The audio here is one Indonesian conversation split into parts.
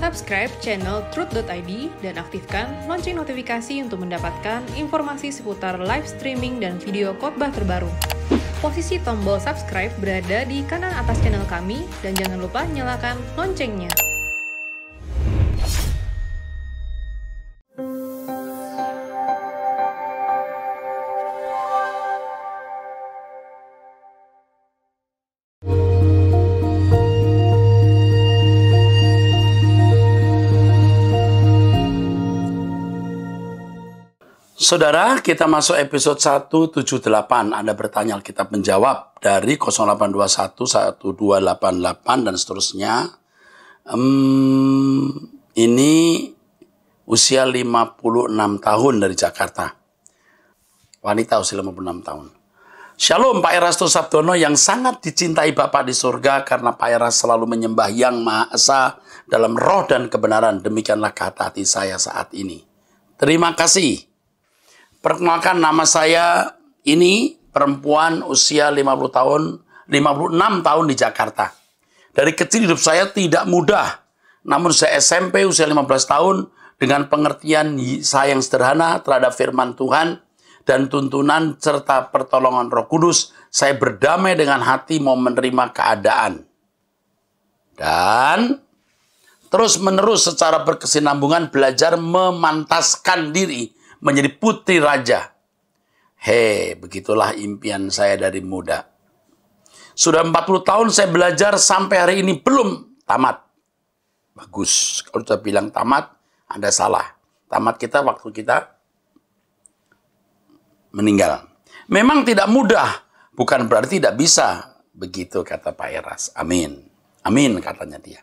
Subscribe channel Truth.id dan aktifkan lonceng notifikasi untuk mendapatkan informasi seputar live streaming dan video khotbah terbaru. Posisi tombol subscribe berada di kanan atas channel kami dan jangan lupa nyalakan loncengnya. Saudara, kita masuk episode 178. Anda bertanya Alkitab menjawab dari 0821 1288 dan seterusnya. Ini usia 56 tahun dari Jakarta. Wanita usia 56 tahun. Shalom Pak Erasto Sabdono yang sangat dicintai Bapa di surga karena Pak Eras selalu menyembah Yang Maha Esa dalam roh dan kebenaran. Demikianlah kata hati saya saat ini. Terima kasih. Perkenalkan, nama saya ini perempuan usia 56 tahun di Jakarta. Dari kecil hidup saya tidak mudah. Namun saya SMP usia 15 tahun dengan pengertian saya yang sederhana terhadap firman Tuhan dan tuntunan serta pertolongan Roh Kudus, saya berdamai dengan hati mau menerima keadaan. Dan terus menerus secara berkesinambungan belajar memantaskan diri menjadi putri raja. Begitulah impian saya dari muda. Sudah 40 tahun saya belajar sampai hari ini belum tamat. Bagus. Kalau sudah bilang tamat, Anda salah. Tamat kita waktu kita meninggal. Memang tidak mudah, bukan berarti tidak bisa. Begitu kata Pak Eras. Amin. Amin katanya dia.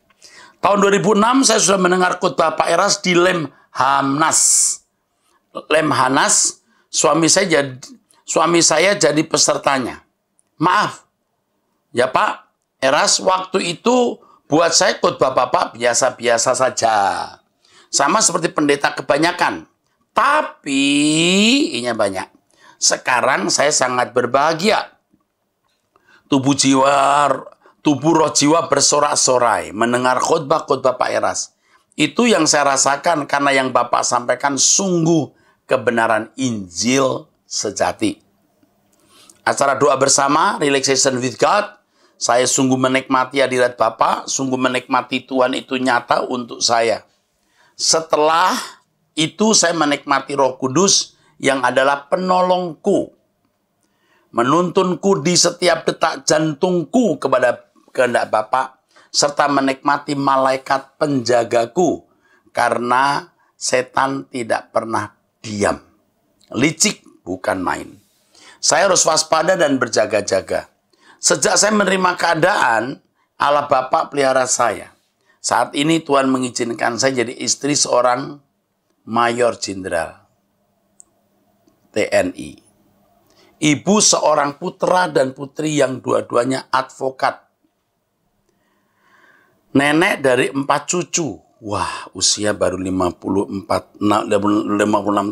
Tahun 2006 saya sudah mendengar khotbah Pak Eras di Lemhanas. Lemhanas, suami saya jadi pesertanya. Maaf, ya Pak Eras, waktu itu buat saya khotbah Bapak biasa-biasa saja. Sama seperti pendeta kebanyakan. Tapi, ini banyak. Sekarang saya sangat berbahagia. Tubuh roh jiwa bersorak-sorai mendengar khotbah-khotbah Pak Eras. Itu yang saya rasakan karena yang Bapak sampaikan sungguh kebenaran Injil sejati. Acara doa bersama, Relaxation with God, saya sungguh menikmati hadirat Bapak, sungguh menikmati Tuhan itu nyata untuk saya. Setelah itu saya menikmati Roh Kudus yang adalah penolongku, menuntunku di setiap detak jantungku kepada kehendak Bapak, serta menikmati malaikat penjagaku, karena setan tidak pernah diam. Licik bukan main. Saya harus waspada dan berjaga-jaga. Sejak saya menerima keadaan, Allah Bapa pelihara saya. Saat ini Tuhan mengizinkan saya jadi istri seorang Mayor Jenderal TNI. Ibu seorang putra dan putri yang dua-duanya advokat. Nenek dari 4 cucu. Wah, usia baru 56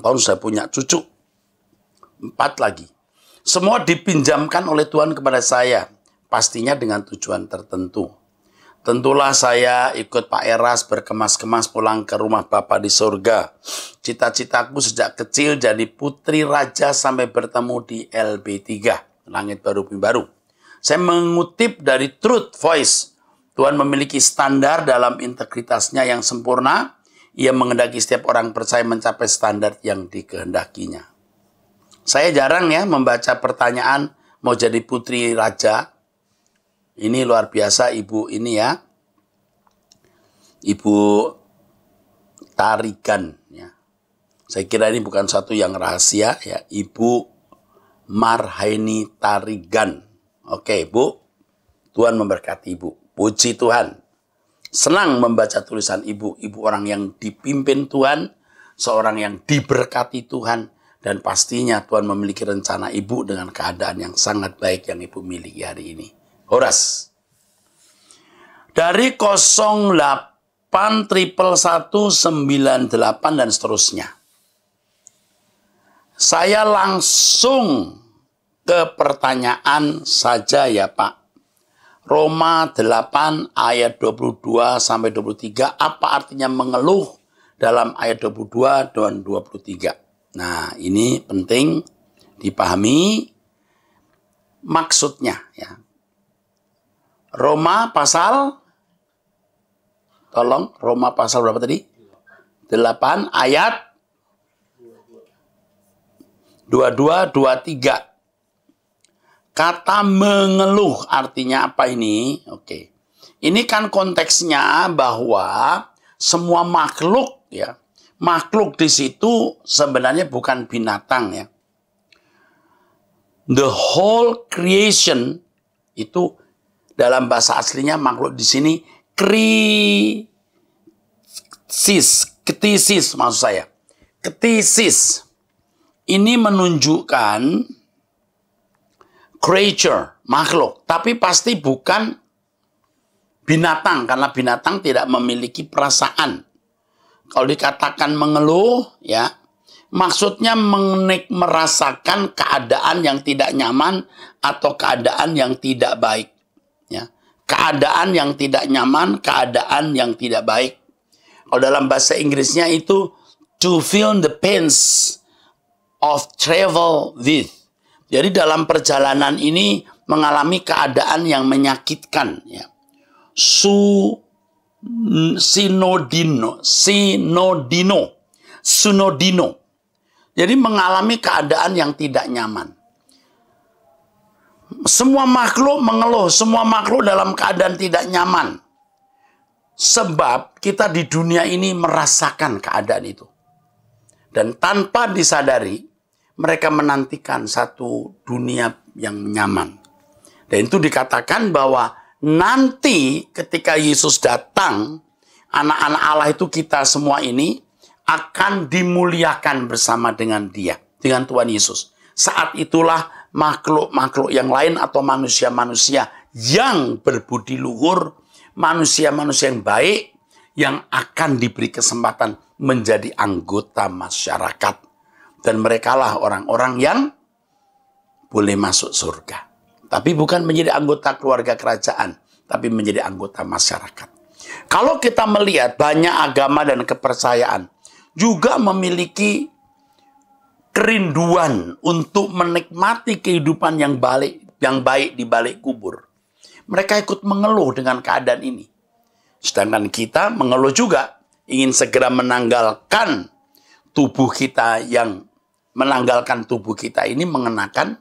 tahun saya punya cucu. 4 lagi. Semua dipinjamkan oleh Tuhan kepada saya. Pastinya dengan tujuan tertentu. Tentulah saya ikut Pak Eras berkemas-kemas pulang ke rumah Bapa di surga. Cita-citaku sejak kecil jadi putri raja sampai bertemu di LB3. Langit Baru Bumi Baru. Saya mengutip dari Truth Voice. Tuhan memiliki standar dalam integritasnya yang sempurna. Ia menghendaki setiap orang percaya mencapai standar yang dikehendakinya. Saya jarang ya membaca pertanyaan mau jadi putri raja. Ini luar biasa ibu ini ya. Ibu Tarigan. Ya. Saya kira ini bukan satu yang rahasia ya. Ibu Marhaini Tarigan. Oke Bu, Tuhan memberkati Ibu. Puji Tuhan. Senang membaca tulisan ibu. Ibu orang yang dipimpin Tuhan. Seorang yang diberkati Tuhan. Dan pastinya Tuhan memiliki rencana ibu dengan keadaan yang sangat baik yang ibu miliki hari ini. Horas. Dari 08 11198 dan seterusnya. Saya langsung ke pertanyaan saja ya Pak. Roma 8 ayat 22 sampai 23. Apa artinya mengeluh dalam ayat 22 dan 23. Nah, ini penting dipahami maksudnya ya. Roma pasal berapa tadi? 8 ayat 22, 23. Kata mengeluh artinya apa ini? Oke. Ini kan konteksnya bahwa semua makhluk ya. Makhluk di situ sebenarnya bukan binatang ya. The whole creation itu dalam bahasa aslinya makhluk di sini ketisis maksud saya. Ketisis ini menunjukkan creature, makhluk, tapi pasti bukan binatang karena binatang tidak memiliki perasaan. Kalau dikatakan mengeluh ya, maksudnya merasakan keadaan yang tidak nyaman atau keadaan yang tidak baik. Ya. Keadaan yang tidak nyaman, keadaan yang tidak baik. Kalau dalam bahasa Inggrisnya itu to feel the pains of travel with. Jadi dalam perjalanan ini mengalami keadaan yang menyakitkan. Ya. Sunodino. Jadi mengalami keadaan yang tidak nyaman. Semua makhluk mengeluh, semua makhluk dalam keadaan tidak nyaman. Sebab kita di dunia ini merasakan keadaan itu. Dan tanpa disadari, mereka menantikan satu dunia yang nyaman. Dan itu dikatakan bahwa nanti ketika Yesus datang, anak-anak Allah itu kita semua ini akan dimuliakan bersama dengan Dia, dengan Tuhan Yesus. Saat itulah makhluk-makhluk yang lain atau manusia-manusia yang berbudi luhur, manusia-manusia yang baik, yang akan diberi kesempatan menjadi anggota masyarakat. Dan merekalah orang-orang yang boleh masuk surga. Tapi bukan menjadi anggota keluarga kerajaan, tapi menjadi anggota masyarakat. Kalau kita melihat banyak agama dan kepercayaan juga memiliki kerinduan untuk menikmati kehidupan yang baik di balik kubur. Mereka ikut mengeluh dengan keadaan ini. Sedangkan kita mengeluh juga, ingin segera menanggalkan tubuh kita ini mengenakan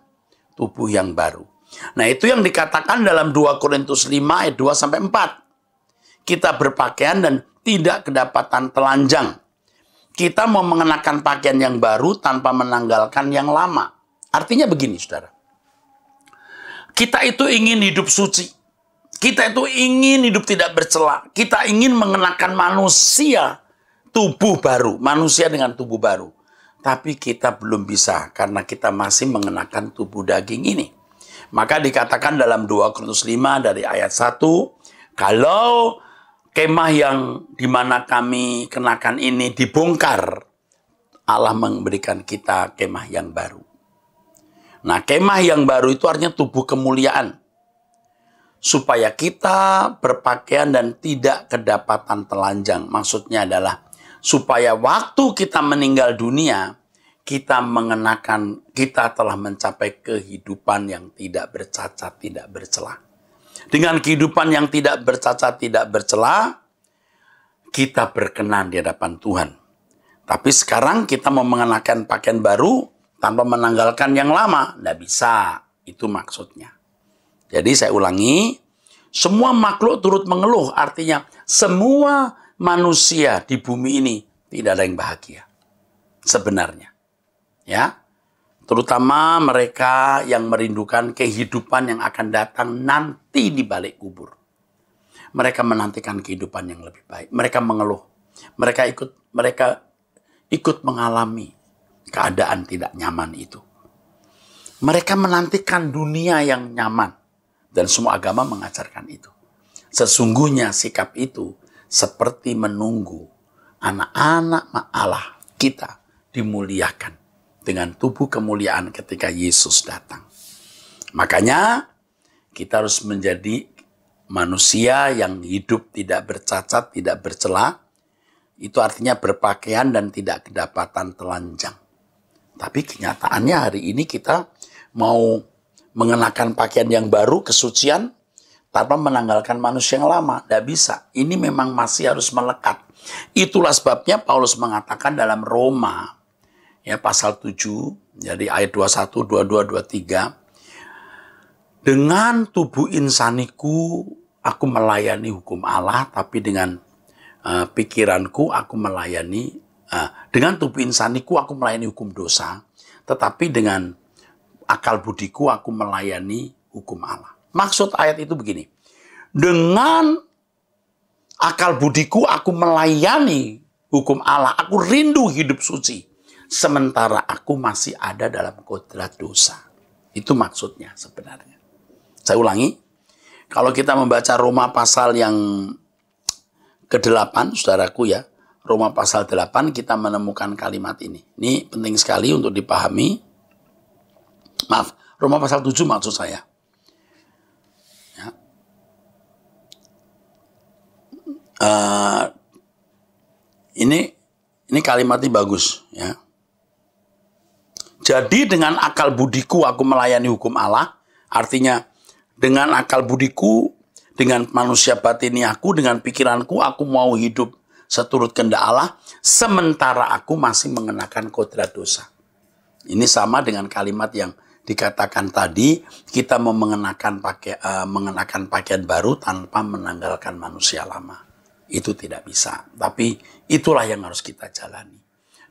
tubuh yang baru. Nah, itu yang dikatakan dalam 2 Korintus 5 ayat 2 sampai 4. Kita berpakaian dan tidak kedapatan telanjang. Kita mau mengenakan pakaian yang baru tanpa menanggalkan yang lama. Artinya begini, saudara. Kita itu ingin hidup suci. Kita itu ingin hidup tidak bercela. Kita ingin mengenakan manusia tubuh baru. Manusia dengan tubuh baru. Tapi kita belum bisa karena kita masih mengenakan tubuh daging ini. Maka dikatakan dalam 2 Korintus 5 dari ayat 1, kalau kemah yang dimana kami kenakan ini dibongkar, Allah memberikan kita kemah yang baru. Nah, kemah yang baru itu artinya tubuh kemuliaan. Supaya kita berpakaian dan tidak kedapatan telanjang. Maksudnya adalah supaya waktu kita meninggal dunia, kita telah mencapai kehidupan yang tidak bercacat, tidak bercela. Dengan kehidupan yang tidak bercacat, tidak bercela, kita berkenan di hadapan Tuhan. Tapi sekarang kita mau mengenakan pakaian baru tanpa menanggalkan yang lama. Tidak bisa. Itu maksudnya. Jadi saya ulangi, semua makhluk turut mengeluh. Artinya semua manusia di bumi ini tidak ada yang bahagia. Sebenarnya. Ya, terutama mereka yang merindukan kehidupan yang akan datang nanti di balik kubur. Mereka menantikan kehidupan yang lebih baik. Mereka mengeluh. Mereka ikut mengalami keadaan tidak nyaman itu. Mereka menantikan dunia yang nyaman. Dan semua agama mengajarkan itu. Sesungguhnya sikap itu seperti menunggu anak-anak Allah kita dimuliakan dengan tubuh kemuliaan ketika Yesus datang. Makanya kita harus menjadi manusia yang hidup tidak bercacat, tidak bercela, itu artinya berpakaian dan tidak kedapatan telanjang. Tapi kenyataannya hari ini kita mau mengenakan pakaian yang baru, kesucian, tanpa menanggalkan manusia yang lama. Tidak bisa. Ini memang masih harus melekat. Itulah sebabnya Paulus mengatakan dalam Roma, ya pasal 7, jadi ayat 21, 22, 23, dengan tubuh insaniku aku melayani hukum Allah, tapi dengan pikiranku aku melayani, dengan tubuh insaniku aku melayani hukum dosa, tetapi dengan akal budiku aku melayani hukum Allah. Maksud ayat itu begini, dengan akal budiku aku melayani hukum Allah, aku rindu hidup suci, sementara aku masih ada dalam kodrat dosa. Itu maksudnya sebenarnya. Saya ulangi, kalau kita membaca Roma pasal yang ke-8, saudaraku ya, Roma pasal 8 kita menemukan kalimat ini. Ini penting sekali untuk dipahami. Maaf, Roma pasal 7 maksud saya. Ya. Ini kalimatnya bagus ya. Jadi dengan akal budiku aku melayani hukum Allah, artinya dengan akal budiku, dengan manusia batiniaku, dengan pikiranku, aku mau hidup seturut kehendak Allah, sementara aku masih mengenakan kodrat dosa. Ini sama dengan kalimat yang dikatakan tadi, kita mau mengenakan pakaian baru tanpa menanggalkan manusia lama. Itu tidak bisa. Tapi itulah yang harus kita jalani.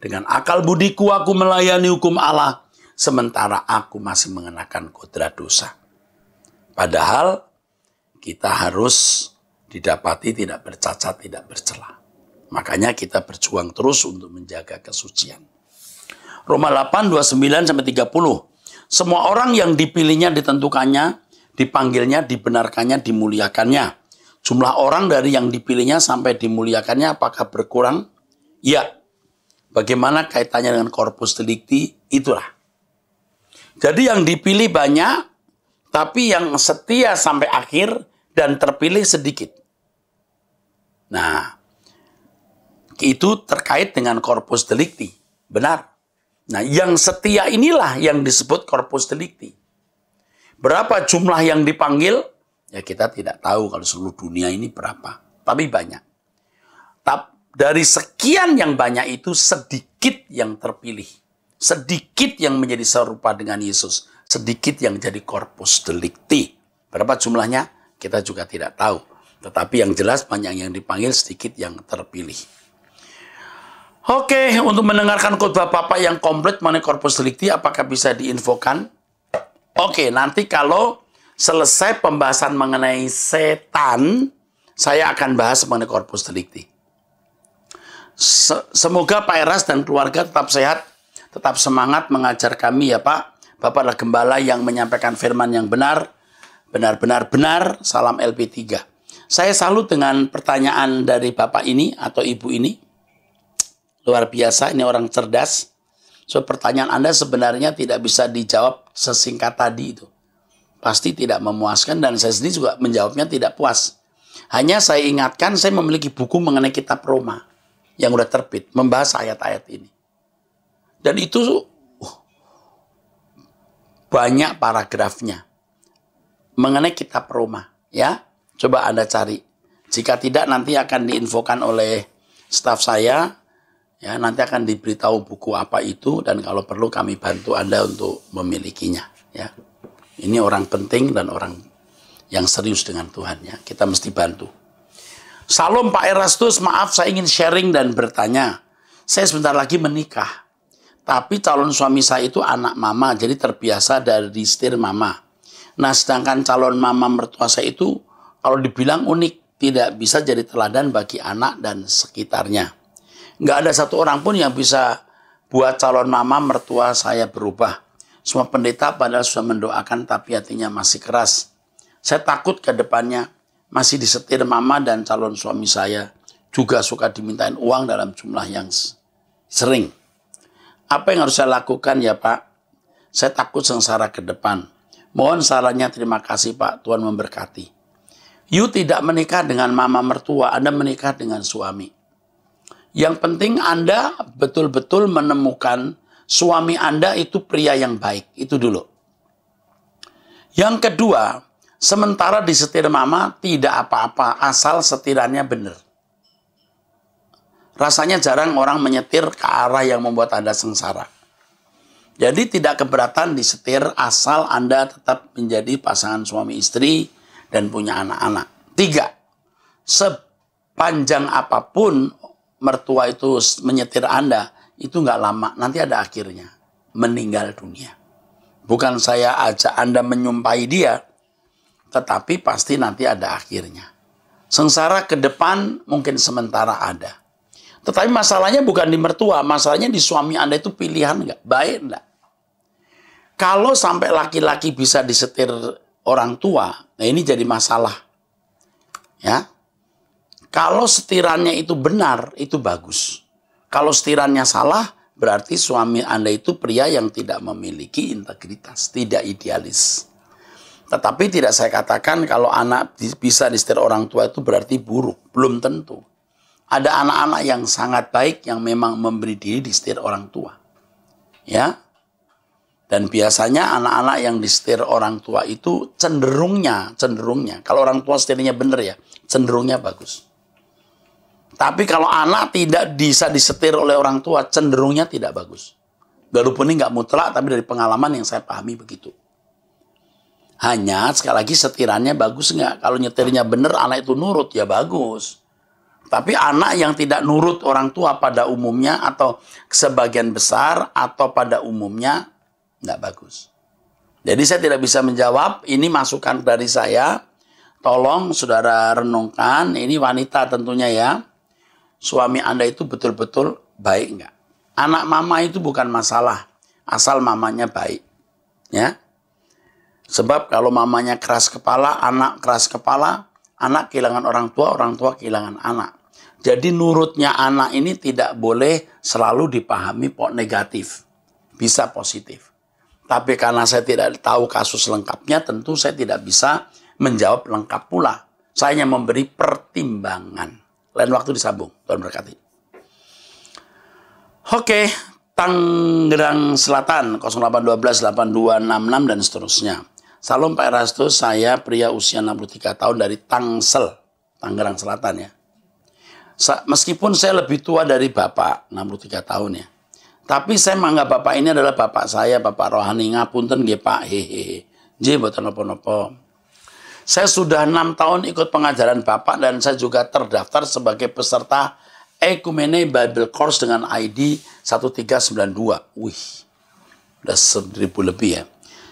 Dengan akal budiku aku melayani hukum Allah, sementara aku masih mengenakan kodrat dosa. Padahal kita harus didapati tidak bercacat, tidak bercela. Makanya kita berjuang terus untuk menjaga kesucian. Roma 8, 29-30. Semua orang yang dipilihnya ditentukannya, dipanggilnya, dibenarkannya, dimuliakannya. Jumlah orang dari yang dipilihnya sampai dimuliakannya apakah berkurang? Ya. Bagaimana kaitannya dengan corpus delicti? Itulah. Jadi yang dipilih banyak, tapi yang setia sampai akhir dan terpilih sedikit. Nah, itu terkait dengan corpus delicti. Benar. Nah, yang setia inilah yang disebut corpus delicti. Berapa jumlah yang dipanggil? Ya kita tidak tahu kalau seluruh dunia ini berapa. Tapi banyak. Dari sekian yang banyak itu sedikit yang terpilih. Sedikit yang menjadi serupa dengan Yesus. Sedikit yang jadi corpus delicti. Berapa jumlahnya? Kita juga tidak tahu. Tetapi yang jelas banyak yang dipanggil, sedikit yang terpilih. Oke, untuk mendengarkan khotbah Bapak yang komplit mengenai corpus delicti, apakah bisa diinfokan? Oke, nanti kalau selesai pembahasan mengenai setan, saya akan bahas mengenai corpus delicti. Semoga Pak Eras dan keluarga tetap sehat, tetap semangat mengajar kami ya Pak. Bapak adalah gembala yang menyampaikan firman yang benar, benar. Salam LP3. Saya salut dengan pertanyaan dari Bapak ini atau Ibu ini. Luar biasa, ini orang cerdas. So, pertanyaan Anda sebenarnya tidak bisa dijawab sesingkat tadi itu. Pasti tidak memuaskan dan saya sendiri juga menjawabnya tidak puas. Hanya saya ingatkan, saya memiliki buku mengenai kitab Roma yang sudah terbit, membahas ayat-ayat ini. Dan itu banyak paragrafnya mengenai kitab Roma, ya. Coba Anda cari. Jika tidak nanti akan diinfokan oleh staf saya, ya, nanti akan diberitahu buku apa itu dan kalau perlu kami bantu Anda untuk memilikinya, ya. Ini orang penting dan orang yang serius dengan Tuhan, ya. Kita mesti bantu. Salam Pak Erastus, maaf saya ingin sharing dan bertanya. Saya sebentar lagi menikah. Tapi calon suami saya itu anak mama, jadi terbiasa dari setir mama. Nah, sedangkan calon mama mertua saya itu, kalau dibilang unik, tidak bisa jadi teladan bagi anak dan sekitarnya. Nggak ada satu orang pun yang bisa buat calon mama mertua saya berubah. Semua pendeta padahal sudah mendoakan, tapi hatinya masih keras. Saya takut ke depannya masih disetir mama dan calon suami saya juga suka dimintain uang dalam jumlah yang sering. Apa yang harus saya lakukan ya Pak? Saya takut sengsara ke depan. Mohon sarannya, terima kasih Pak. Tuhan memberkati. You tidak menikah dengan mama mertua, Anda menikah dengan suami. Yang penting Anda betul-betul menemukan suami Anda itu pria yang baik. Itu dulu. Yang kedua, sementara disetir mama tidak apa-apa asal setirannya benar. Rasanya jarang orang menyetir ke arah yang membuat Anda sengsara. Jadi tidak keberatan disetir asal Anda tetap menjadi pasangan suami istri dan punya anak-anak. 3, sepanjang apapun mertua itu menyetir Anda, itu nggak lama, nanti ada akhirnya. Meninggal dunia. Bukan saya ajak Anda menyumpahi dia, tetapi pasti nanti ada akhirnya. Sengsara ke depan mungkin sementara ada. Tetapi masalahnya bukan di mertua, masalahnya di suami Anda itu pilihan nggak? Baik nggak? Kalau sampai laki-laki bisa disetir orang tua, nah ini jadi masalah. Ya, kalau setirannya itu benar, itu bagus. Kalau setirannya salah, berarti suami Anda itu pria yang tidak memiliki integritas, tidak idealis. Tetapi tidak saya katakan kalau anak bisa disetir orang tua itu berarti buruk, belum tentu. Ada anak-anak yang sangat baik yang memang memberi diri disetir orang tua. Ya. Dan biasanya anak-anak yang disetir orang tua itu cenderungnya, kalau orang tua setirnya benar ya, cenderungnya bagus. Tapi kalau anak tidak bisa disetir oleh orang tua, cenderungnya tidak bagus. Walaupun ini nggak mutlak, tapi dari pengalaman yang saya pahami begitu. Hanya sekali lagi setirannya bagus nggak? Kalau nyetirnya benar, anak itu nurut, ya bagus. Tapi anak yang tidak nurut orang tua pada umumnya, atau sebagian besar, atau pada umumnya, nggak bagus. Jadi saya tidak bisa menjawab, ini masukan dari saya. Tolong saudara renungkan, ini wanita tentunya ya. Suami Anda itu betul-betul baik nggak? Anak mama itu bukan masalah, asal mamanya baik. Ya. Sebab kalau mamanya keras kepala, anak keras kepala, anak kehilangan orang tua kehilangan anak. Jadi nurutnya anak ini tidak boleh selalu dipahami negatif. Bisa positif. Tapi karena saya tidak tahu kasus lengkapnya, tentu saya tidak bisa menjawab lengkap pula. Saya hanya memberi pertimbangan. Lain waktu disambung. Tuhan berkati. Oke, Tangerang Selatan 08128266 dan seterusnya. Salam Pak Erastus, saya pria usia 63 tahun dari Tangsel, Tangerang Selatan ya. Meskipun saya lebih tua dari Bapak, 63 tahun ya. Tapi saya menganggap Bapak ini adalah Bapak saya, Bapak rohani. Ngapunten nggih Pak, hehehe. Nggih mboten napa-napa. Saya sudah 6 tahun ikut pengajaran Bapak dan saya juga terdaftar sebagai peserta Ekumene Bible Course dengan ID 1392. Wih, udah 1000 lebih ya.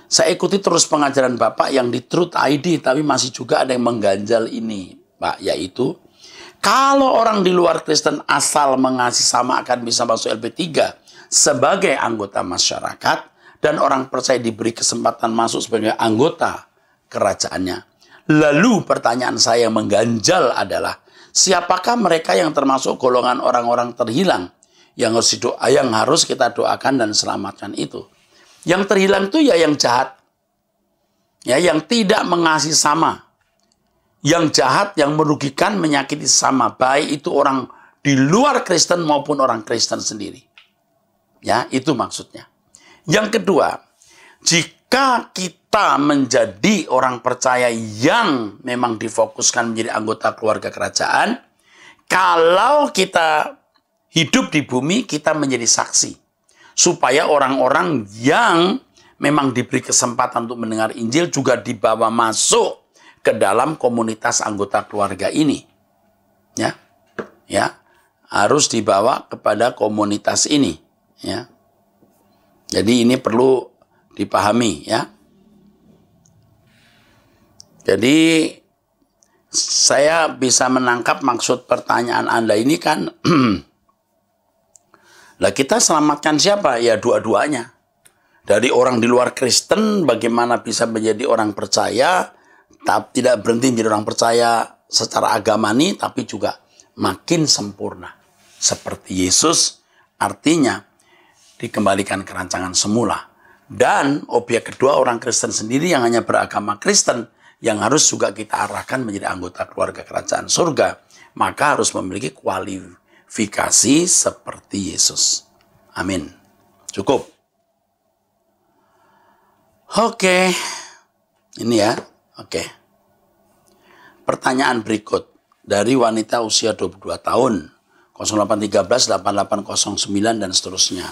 Saya ikuti terus pengajaran Bapak yang di Truth ID, tapi masih juga ada yang mengganjal ini, Pak, yaitu kalau orang di luar Kristen asal mengasihi sama akan bisa masuk LP3 sebagai anggota masyarakat dan orang percaya diberi kesempatan masuk sebagai anggota kerajaannya. Lalu pertanyaan saya yang mengganjal adalah, siapakah mereka yang termasuk golongan orang-orang terhilang yang harus kita doakan dan selamatkan itu? Yang terhilang itu ya yang jahat. Ya, yang tidak mengasihi sama. Yang jahat, yang merugikan, menyakiti sama. Baik itu orang di luar Kristen maupun orang Kristen sendiri. Ya, itu maksudnya. Yang kedua, jika kita menjadi orang percaya yang memang difokuskan menjadi anggota keluarga kerajaan, kalau kita hidup di bumi, kita menjadi saksi. Supaya orang-orang yang memang diberi kesempatan untuk mendengar Injil juga dibawa masuk ke dalam komunitas anggota keluarga ini. Ya. Ya, harus dibawa kepada komunitas ini. Ya. Jadi ini perlu dipahami ya. Jadi saya bisa menangkap maksud pertanyaan Anda ini kan. Lah kita selamatkan siapa? Ya dua-duanya. Dari orang di luar Kristen bagaimana bisa menjadi orang percaya, tapi tidak berhenti menjadi orang percaya secara agamani, tapi juga makin sempurna. Seperti Yesus, artinya dikembalikan ke rancangan semula. Dan objek kedua orang Kristen sendiri yang hanya beragama Kristen, yang harus juga kita arahkan menjadi anggota keluarga kerajaan surga, maka harus memiliki kualifikasi seperti Yesus. Amin. Cukup. Oke. Ini ya. Oke. Pertanyaan berikut dari wanita usia 22 tahun. 0813 8809 dan seterusnya.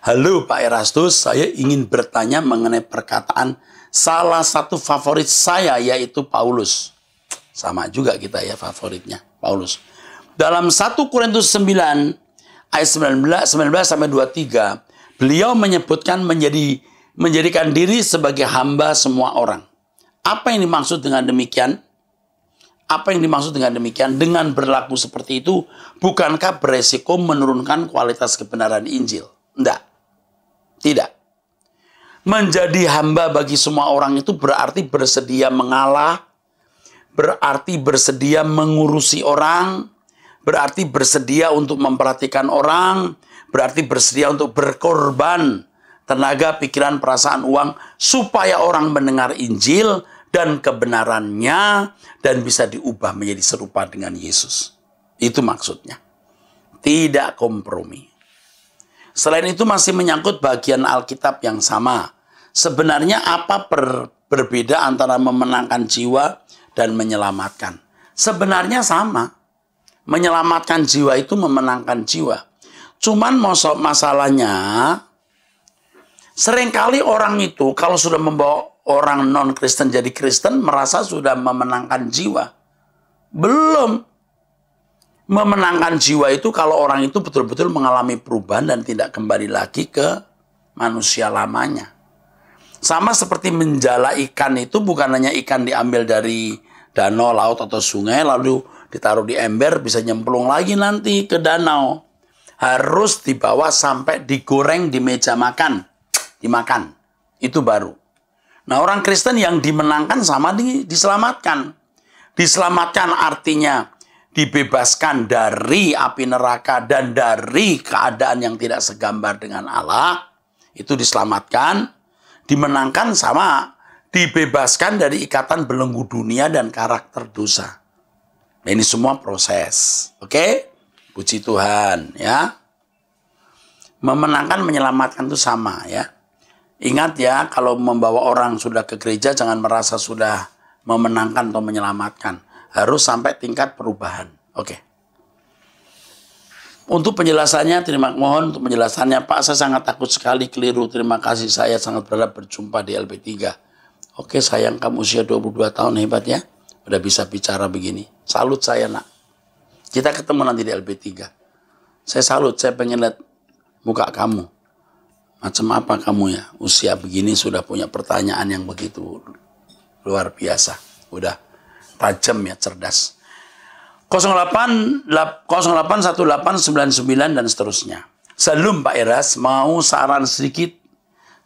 Halo Pak Erastus, saya ingin bertanya mengenai perkataan salah satu favorit saya yaitu Paulus. Sama juga kita ya favoritnya, Paulus. Dalam 1 Korintus 9 ayat 19 sampai 23, beliau menyebutkan menjadikan diri sebagai hamba semua orang. Apa yang dimaksud dengan demikian? Apa yang dimaksud dengan demikian? Dengan berlaku seperti itu, bukankah beresiko menurunkan kualitas kebenaran Injil? Tidak. Menjadi hamba bagi semua orang itu berarti bersedia mengalah, berarti bersedia mengurusi orang, berarti bersedia untuk memperhatikan orang, berarti bersedia untuk berkorban tenaga, pikiran, perasaan, uang, supaya orang mendengar Injil dan kebenarannya dan bisa diubah menjadi serupa dengan Yesus. Itu maksudnya. Tidak kompromi. Selain itu masih menyangkut bagian Alkitab yang sama. Sebenarnya apa berbeda antara memenangkan jiwa dan menyelamatkan? Sebenarnya sama. Menyelamatkan jiwa itu memenangkan jiwa. Cuman masalahnya, seringkali orang itu kalau sudah membawa orang non-Kristen jadi Kristen merasa sudah memenangkan jiwa. Belum. Memenangkan jiwa itu kalau orang itu betul-betul mengalami perubahan dan tidak kembali lagi ke manusia lamanya. Sama seperti menjala ikan itu bukan hanya ikan diambil dari danau, laut, atau sungai lalu ditaruh di ember bisa nyemplung lagi nanti ke danau. Harus dibawa sampai digoreng di meja makan. Dimakan. Itu baru. Nah, orang Kristen yang dimenangkan sama diselamatkan. Diselamatkan artinya dibebaskan dari api neraka dan dari keadaan yang tidak segambar dengan Allah. Itu diselamatkan. Dimenangkan sama dibebaskan dari ikatan belenggu dunia dan karakter dosa. Nah, ini semua proses. Oke? Puji Tuhan ya. Memenangkan, menyelamatkan itu sama ya. Ingat ya, kalau membawa orang sudah ke gereja, jangan merasa sudah memenangkan atau menyelamatkan. Harus sampai tingkat perubahan. Oke. Untuk penjelasannya, mohon untuk penjelasannya, Pak, saya sangat takut sekali keliru. Terima kasih, saya sangat berharap berjumpa di LP3. Oke, sayang, kamu usia 22 tahun, hebat ya. Udah bisa bicara begini. Salut saya, nak. Kita ketemu nanti di LP3. Saya salut, saya pengen lihat muka kamu. Macam apa kamu ya? Usia begini sudah punya pertanyaan yang begitu luar biasa. Udah tajam ya, cerdas. 081899 dan seterusnya. Salam Pak Eras, mau saran sedikit.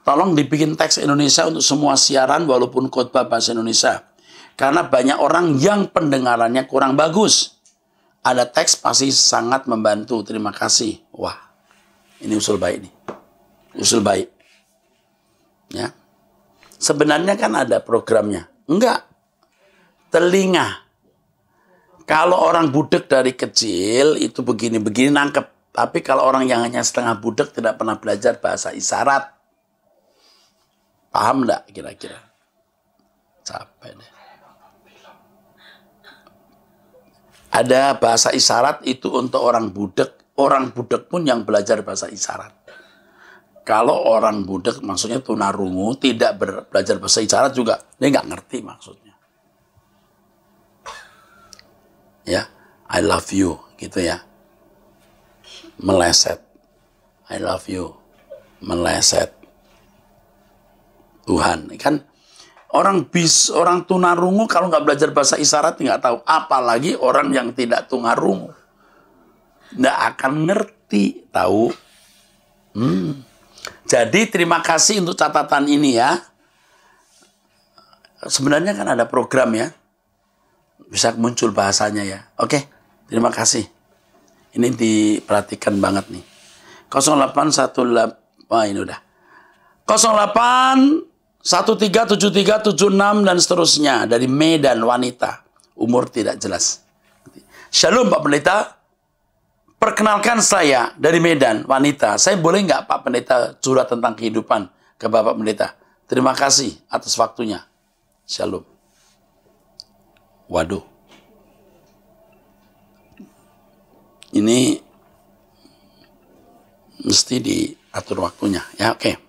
Tolong dibikin teks Indonesia untuk semua siaran walaupun khotbah bahasa Indonesia. Karena banyak orang yang pendengarannya kurang bagus. Ada teks pasti sangat membantu. Terima kasih. Wah, ini usul baik nih. Usul baik. Ya. Sebenarnya kan ada programnya. Enggak. Telinga. Kalau orang budek dari kecil itu begini-begini nangkep. Tapi kalau orang yang hanya setengah budek tidak pernah belajar bahasa isyarat. Paham enggak kira-kira? Capek deh. Ada bahasa isyarat itu untuk orang budek. Orang budek pun yang belajar bahasa isyarat. Kalau orang budek maksudnya tunarungu tidak belajar bahasa isyarat juga. Dia nggak ngerti maksudnya. Ya, I love you gitu ya. Meleset. I love you. Meleset. Tuhan. Kan orang tunarungu kalau nggak belajar bahasa isyarat nggak tahu. Apalagi orang yang tidak tunarungu. Nggak akan ngerti. Tahu. Jadi terima kasih untuk catatan ini ya. Sebenarnya kan ada program ya. Bisa muncul bahasanya ya. Oke. Terima kasih. Ini diperhatikan banget nih. 0818. Wah ini udah. 08 137376 dan seterusnya dari Medan, wanita, umur tidak jelas. Shalom Pak Pendeta, perkenalkan saya dari Medan, wanita. Saya boleh nggak Pak Pendeta curhat tentang kehidupan ke Bapak Pendeta? Terima kasih atas waktunya. Shalom. Waduh. Ini mesti diatur waktunya. Ya, oke.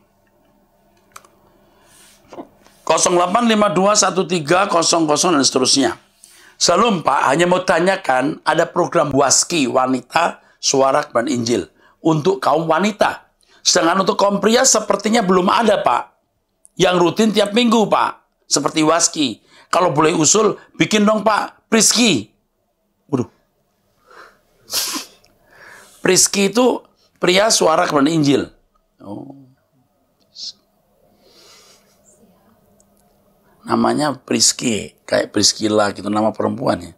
08521300 dan seterusnya. Shalom Pak, hanya mau tanyakan, ada program Waski wanita, suara dan Injil untuk kaum wanita. Sedangkan untuk kaum pria sepertinya belum ada Pak. Yang rutin tiap minggu Pak, seperti Waski. Kalau boleh usul, bikin dong Pak, Priski. Waduh. Priski itu pria, suara dan Injil. Oh. Namanya Priski, kayak Priskila gitu, nama perempuan ya.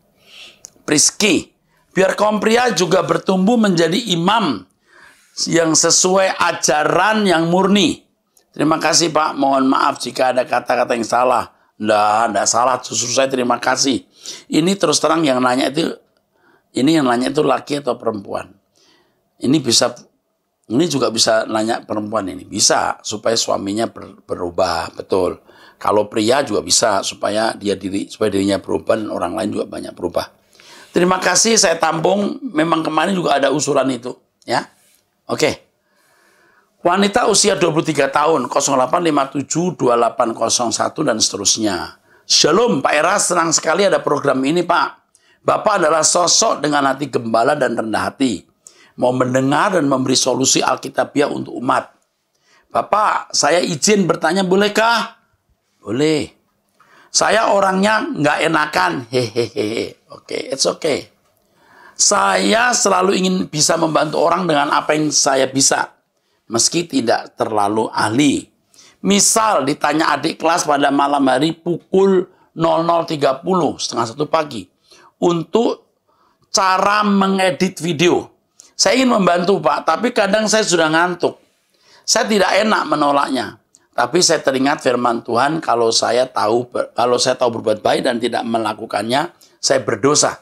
Priski, biar kaum pria juga bertumbuh menjadi imam yang sesuai ajaran yang murni. Terima kasih Pak, mohon maaf jika ada kata-kata yang salah. Nggak salah, justru saya terima kasih. Ini terus terang yang nanya itu laki atau perempuan. Ini juga bisa nanya perempuan ini. Bisa, supaya suaminya berubah, betul. Kalau pria juga bisa supaya dirinya berubah dan orang lain juga banyak berubah. Terima kasih, saya tampung. Memang kemarin juga ada usulan itu, ya. Oke. Wanita usia 23 tahun, 08572801 dan seterusnya. Shalom, Pak Eras, senang sekali ada program ini, Pak. Bapak adalah sosok dengan hati gembala dan rendah hati. Mau mendengar dan memberi solusi Alkitabiah untuk umat. Bapak, saya izin bertanya, bolehkah? Boleh. Saya orangnya nggak enakan. Hehehe. Oke, it's okay. Saya selalu ingin bisa membantu orang dengan apa yang saya bisa. Meski tidak terlalu ahli. Misal ditanya adik kelas pada malam hari pukul 00.30, setengah 1 pagi. Untuk cara mengedit video. Saya ingin membantu Pak, tapi kadang saya sudah ngantuk. Saya tidak enak menolaknya. Tapi saya teringat firman Tuhan, kalau saya tahu berbuat baik dan tidak melakukannya, saya berdosa.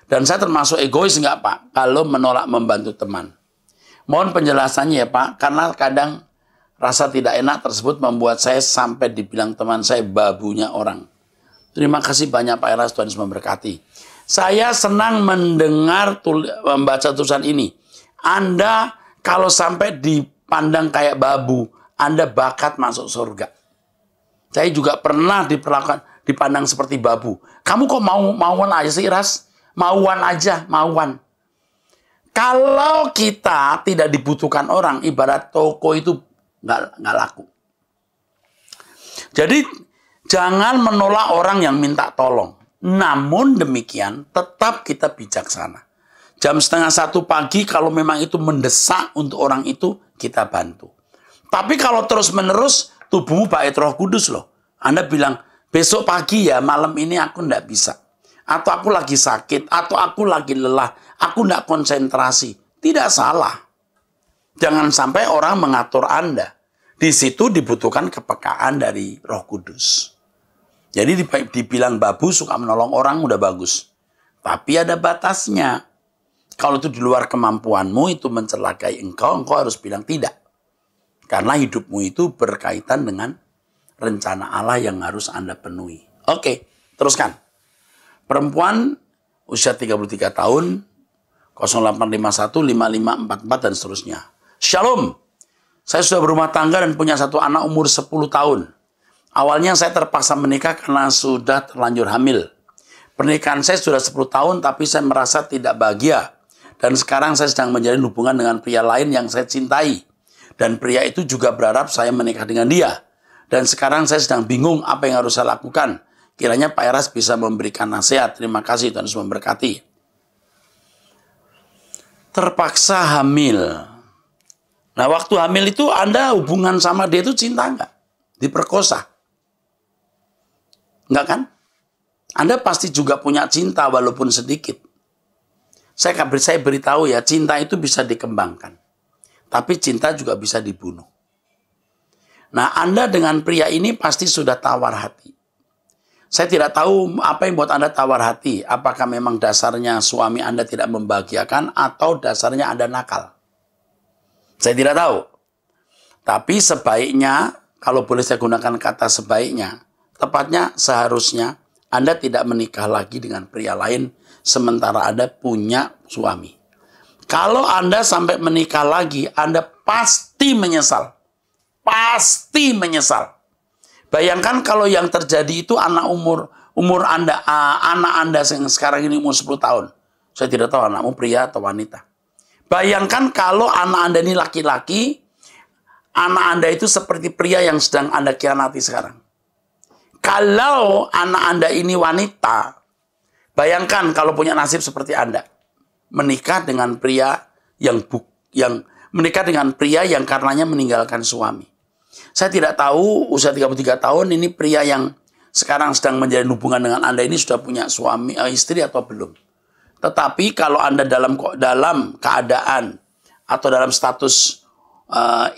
Dan saya termasuk egois enggak Pak, kalau menolak membantu teman. Mohon penjelasannya ya Pak, karena kadang rasa tidak enak tersebut membuat saya sampai dibilang teman saya babunya orang. Terima kasih banyak Pak Eras, Tuhan Yesus memberkati. Saya senang membaca tulisan ini. Anda kalau sampai dipandang kayak babu, Anda bakat masuk surga. Saya juga pernah dipandang seperti babu. Kamu kok mauan aja sih, Ras? Mauan aja, mauan. Kalau kita tidak dibutuhkan orang, ibarat toko itu nggak laku. Jadi, jangan menolak orang yang minta tolong. Namun demikian, tetap kita bijaksana. Jam 12:30 pagi, kalau memang itu mendesak untuk orang itu, kita bantu. Tapi kalau terus-menerus, tubuhmu bait Roh Kudus loh. Anda bilang, besok pagi ya, malam ini aku nggak bisa. Atau aku lagi sakit, atau aku lagi lelah, aku nggak konsentrasi. Tidak salah. Jangan sampai orang mengatur Anda. Di situ dibutuhkan kepekaan dari Roh Kudus. Jadi dibilang babu suka menolong orang udah bagus. Tapi ada batasnya. Kalau itu di luar kemampuanmu, itu mencelakai engkau harus bilang tidak. Karena hidupmu itu berkaitan dengan rencana Allah yang harus Anda penuhi. Oke, teruskan. Perempuan usia 33 tahun, 08515544 dan seterusnya. Shalom. Saya sudah berumah tangga dan punya satu anak umur 10 tahun. Awalnya saya terpaksa menikah karena sudah terlanjur hamil. Pernikahan saya sudah 10 tahun tapi saya merasa tidak bahagia. Dan sekarang saya sedang menjalin hubungan dengan pria lain yang saya cintai. Dan pria itu juga berharap saya menikah dengan dia. Dan sekarang saya sedang bingung apa yang harus saya lakukan. Kiranya Pak Eras bisa memberikan nasihat. Terima kasih, Tuhan Yesus memberkati. Terpaksa hamil. Nah, waktu hamil itu Anda hubungan sama dia itu cinta enggak? Diperkosa. Enggak kan? Anda pasti juga punya cinta walaupun sedikit. Saya beritahu ya, cinta itu bisa dikembangkan. Tapi cinta juga bisa dibunuh. Nah, Anda dengan pria ini pasti sudah tawar hati. Saya tidak tahu apa yang buat Anda tawar hati. Apakah memang dasarnya suami Anda tidak membahagiakan atau dasarnya Anda nakal? Saya tidak tahu. Tapi sebaiknya, kalau boleh saya gunakan kata sebaiknya, tepatnya seharusnya Anda tidak menikah lagi dengan pria lain sementara Anda punya suami. Kalau Anda sampai menikah lagi, Anda pasti menyesal. Pasti menyesal. Bayangkan kalau yang terjadi itu umur Anda, anak Anda yang sekarang ini umur 10 tahun. Saya tidak tahu anakmu pria atau wanita. Bayangkan kalau anak Anda ini laki-laki, anak Anda itu seperti pria yang sedang Anda khianati sekarang. Kalau anak Anda ini wanita, bayangkan kalau punya nasib seperti Anda. Menikah dengan pria yang menikah dengan pria yang karenanya meninggalkan suami. Saya tidak tahu usia 33 tahun ini pria yang sekarang sedang menjalin hubungan dengan Anda ini sudah punya suami, istri atau belum. Tetapi kalau Anda dalam keadaan atau dalam status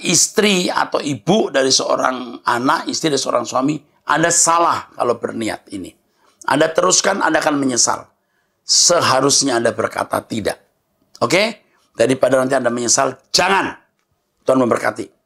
istri atau ibu dari seorang anak, istri dari seorang suami, Anda salah kalau berniat ini. Anda teruskan, Anda akan menyesal. Seharusnya Anda berkata tidak. Oke? Daripada nanti Anda menyesal, jangan. Tuhan memberkati.